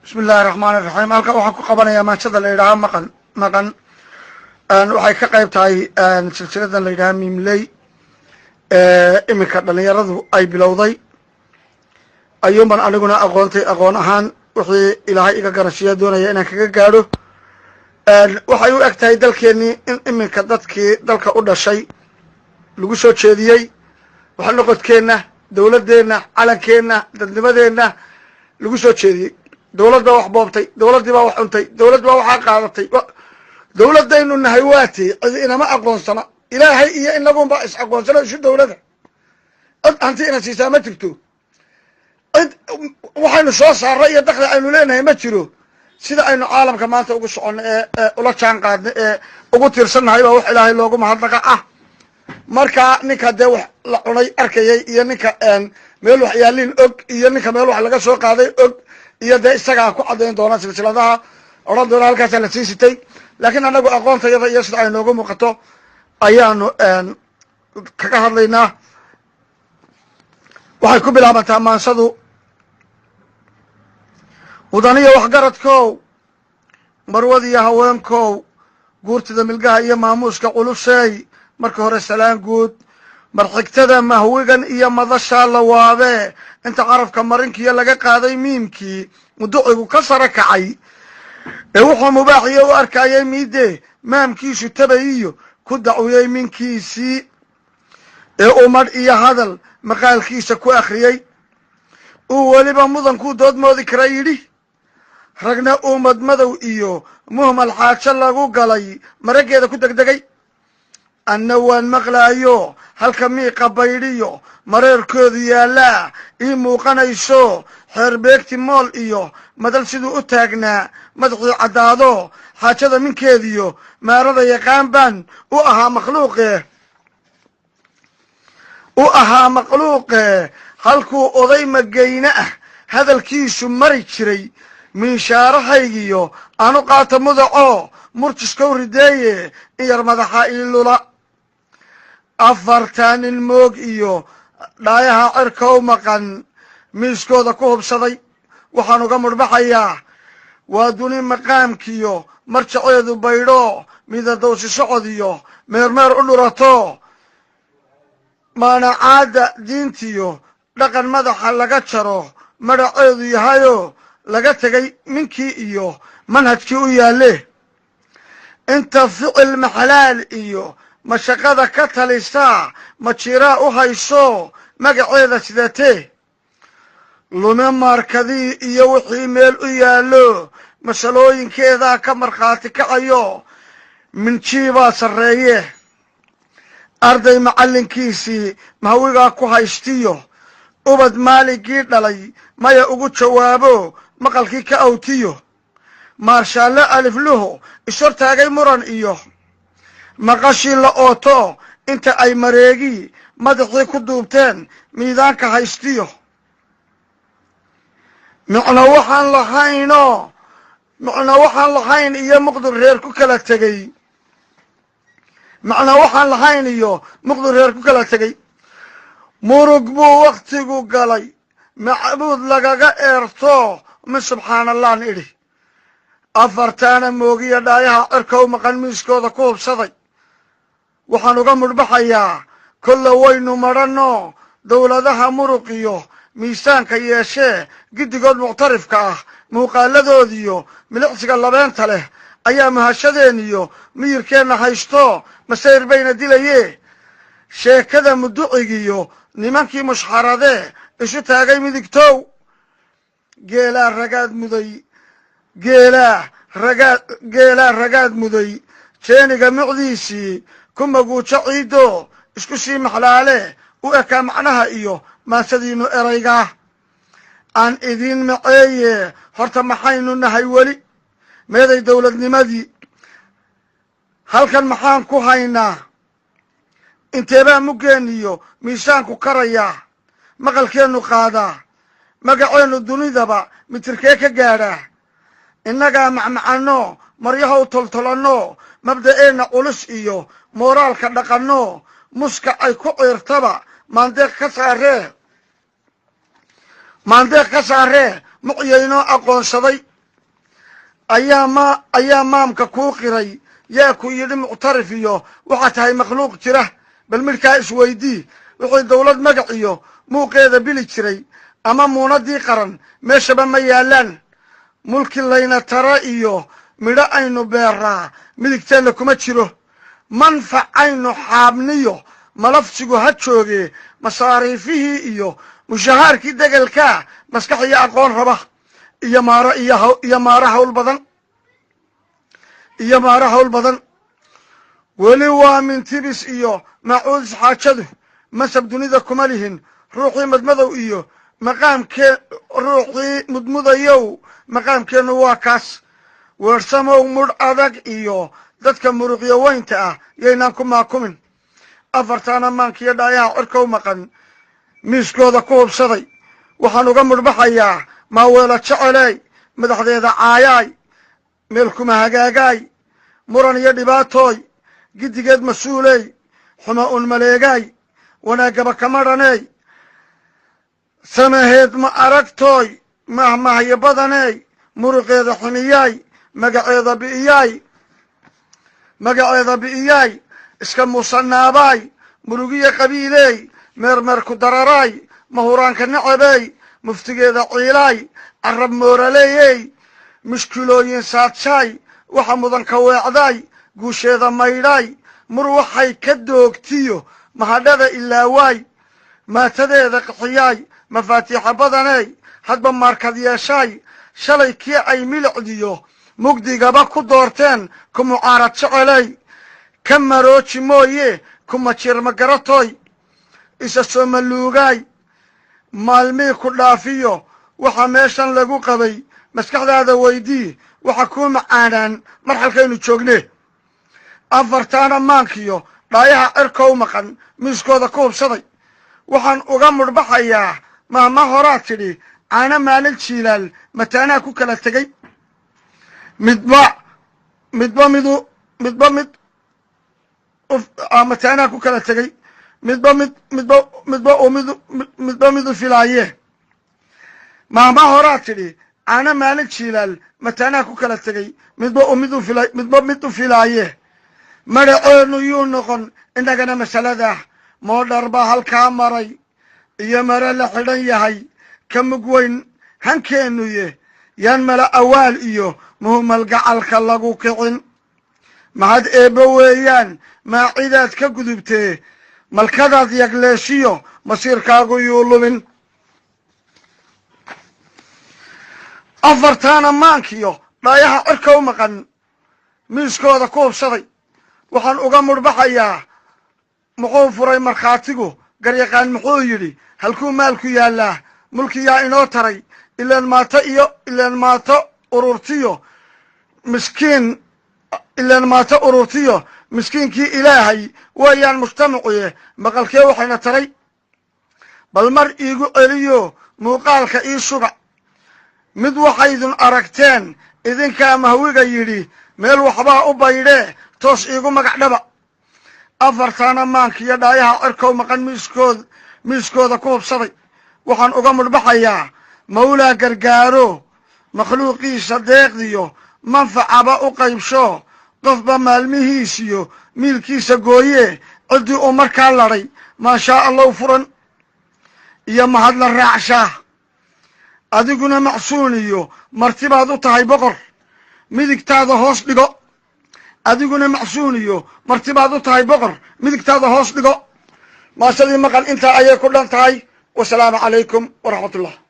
بسم الله الرحمن الرحيم halka waxaan ku qabanayaa maanshada la yiraahdo maqan waxay ka qayb tahay silsiladan la yiraahdo mimley iminka dhalinyaradu ay bilowday ayuunban aniguna aqoon ahaan wixii ilaahay iga garashiya doonaya inaan kaga gaadho waxay u eg tahay dalkeenii in iminka dadkii dalka u dhashay lagu soo jeediyey waxa noqodkeenna dawladeenna calankeenna dadnimadeenna lagu soo jeediyey dawladda wax boobtay dawladdii baa wax cuntay dawladd baa waxaa qaadatay dawladdaynu nahay waatay cid inama aqoonsana ilaahay iyo inagunba is aqoonsana isu dawladda cid hanti ina siisaa ma jirto cid waxaynu soo saarray iyo dakhli aynu leenahay ma jiro sida aynu caalamka maanta ugu soconno ee ula jaan qaadno ee ugu tiirsannahay baa wax ilaahay loogu mahadnaqa ah marka ninka dee wax la cunay arkayay iyo ninka meel wax yaaliin og iyo ninka meel wax laga soo qaaday og iyo dee isagaa ku caddayn doona silsiladaha odhan doona halkaasaa la sii sitay laakiin annagu aqoontayada iyo sida ay noogu muuqato ayaanu kaga hadlaynaa waxay ku bilaabantaa maansadu mudaniyo waxgaradkow marwad iyo haweenkow guurtida milgaha iyo maamuuska culusey marka hore salaan guud marxigtada mahwigan iyo madashaa la waabee inta carabka marinkiiyo laga qaaday miimkii muducigu ka sara kacay ee wuxuu mubaaxiyo u arkayay miide maamkiisu tabayiyo ku dacwiyey minkiisii ee umadh iyo hadal maqaalkiisa ku akhriyey uu weliba mudankuu doodmoodi kara yidhi ragna uumad madow iyo muhmal xaajo lagu galay maraggeeda ku degdegay anna waan maqlaayo halka miiqa baydhiyo mareerkoodu yaallaa ii muuqanayso xeer beegti mool iyo madal siduu u taagnaa madaxii caddaado xaajada minkeediyo maarada yaqaan baan u ahaa makhluuqe halkuu oday magayne ah hadalkiisu mari jiray minshaarahaygiyo aanu qaata mudaco murjiskow rideeye in yar madaxa ii lula afartan ilmoog iyo dhaayaha cirkow maqan miiskooda ku hubsaday waxaan uga mudhbaxayaa waa duni maqaamkiyo marjaceedu baydho midadowsi socod iyo meermeer u dhurato maanacaadda diintiyo dhaqan madaxa laga jaro madhaceedu yahayo laga tegay minkii iyo manhajkii u yaalle inta ficil maxalaal iyo mashaqada ka talisaa majiraa u hayso magaceeda sidatee lume maarkadii iyo wixii meel u yaallo masalooyinkeedaa ka markhaati kacayo minjiibaa sarreeye arday macallinkiisii mahwigaa ku haystiyo ubad maaligii dhalay maya ugu jawaabo maqalkii ka awtiyo maarshaalle alifluhu ishortaagay muran iyo maqashii la ooto inta ay mareegii madaxii ku duubteen miidaanka haystiyo micno waxaan lahayn iyo muqdur reer ku kala tegey murug buu wakhtigu galay macbuud lagaga eerto min subxaanallah n idhi afartaana moogiya dhaayaha cirkow maqan miiskooda ku hubsaday waxaan uga mudhbaxayaa kolle waynu madhanno dawladaha muruq iyo miisaanka yeeshee giddigood muctarifka ah muuqaaladoodiyo milicsiga labeenta leh ayaa mahashadeeniyo miyirkeenna haysto masayr bayna dilayee sheekada muducigiyo nimankii mushxaradee isu taagay midigtow geelaa ragaad muday jeeniga mucdiisii ku maguujo ciiddo isku sii maxlaale u ekaa macnaha iyo maansadiinu eraygaa aan idiin maceeye horta maxaynu nahay weli meeday dawladnimadii halkan maxaan ku haynaa inteebaa muggeeniyo miisaanku karayaa maqalkeennu qaadaa magaceennu dunidaba mitirkee ka gaadhaa innagaa macmacanno maryahow toltolanno mabda'eenna culus iyo mooraalka dhaqanno muska ay ku ciirtaba maandeeq ka saaree mucyaynoo aqoonsaday ayaa maamka kuu qiray yaa ku yidhi muctarif iyo waxaa tahay makhluuq jira bal midhkaa isweydii wixii dawlad magac iyo muuqeeda bili jiray ama muunadii qaran meeshaba ma yaalaan mulki layna tara iyo midho aynu beeraa midigteenna kuma jiro manfac aynu xaabniyo malafsigu ha jooge masaariifihii iyo mushahaarkii degelkaa maskax iyo aqoon raba iyo maaro hawl badan weli waa mintibis iyo macuudis xaajadu masab dunida kuma lihin ruuxii madmadow iyo ruuxii mudmudayow maqaamkeennu waa kaas weersamow mudh adag iyo dadka muruqyo weynta ah yaynaan ku maakumin afartaana maankiyo dhaayaha cirkow maqan miiskooda ku hubsaday waxaan uga mudhbaxayaa maaweelo jeceleey madaxdeeda caayaay meel kuma hagaagaay muran iyo dhibaatooy giddigeed mas-uuleey xuma un maleegaay wanaaggaba kama dhaneey samaheed ma aragtooy mahmahyo badaneey muruqeeda ximiyaay magaceeda bi'iyaay iska musanaabaay murugiya qabiileey meermeer ku dararaay mahuraanka nacabeey muftigeeda ciilaay carab mooraleeyey mushkilooyin saadsaay waxa mudanka weecdaay guusheeda maydhaay mur waxay ka doogtiyo mahadhada ilaawaay maatadeeda qixiyaay mafaatiixa badaneey hadba maarkad yeeshaay shalay kii ay milicdiyo mugdigaba ku doorteen ku mucaarad jeceley ka marooji mooye kuma jirma garatooy isa soo maluugaay maalmii ku dhaafiyo waxa meeshan lagu qabay maskaxdaada weydii waxa kuu macaanaan marxalkaynu joogne afartaana maankiyo dhaayaha cirkow maqan miiskooda ku hubsaday waxaan uga mudhbaxayaa mahma horaa tidhi caana maalin jiilaal mataanaha ku kala tegey mataanaha ku kala tegey midba midu filaaye mahma horaa tidhi caana maalin jiilaal mataanaha ku kala tegey midba mid u filaaye magaceenu yuu noqon innagana masaladah moodhar baa halkaa maray iyo mare la xidhan yahay ka mug weyn hankeennuye yaan mala awaal iyo muhumal gacalka lagu kicin mahad eebba weeyaan maacidaad ka gudubtee malkadaad yagleeshiyo masiirkaagu yuu lumin afartaana maankiyo dhaayaha cirkow maqan miiskooda ku hubsaday waxaan uga mudhbaxayaa muxuu furay markhaatigu garyaqaan muxuu yidhi halkuu maalku yaallaa mulkiyaa inoo taray ilaan maato ururtiyo miskiinkii ilaahay weeyaan mujtamacuye maqalkee waxayna taray bal mar iigu celiyo muuqaalka ii suga mid waxaydun aragteen idinkaa mahwiga yidhi meel waxbaa u baydhee toos iigu magac dhaba afartaana maankiyo dhaayaha cirkow maqan miiskooda ku hubsaday waxaan uga mudhbaxayaa mawlaa gargaaro makhluuqiisa deeqdiyo manfacaba u qaybsho qofba maalmihiisiyo miilkiisa gooyee ciddii uu markaa ladhay maashaa allow furan iyo mahad la raacshaa adiguna macsuuniyo martibaad u tahay boqor midigtaada hoos dhigo adiguna macsuuniyo martibaad u tahay boqor midigtaada hoos dhigo maasadii maqan intaa ayay ku dhan tahay wasalaamu calaykum waraxmatullah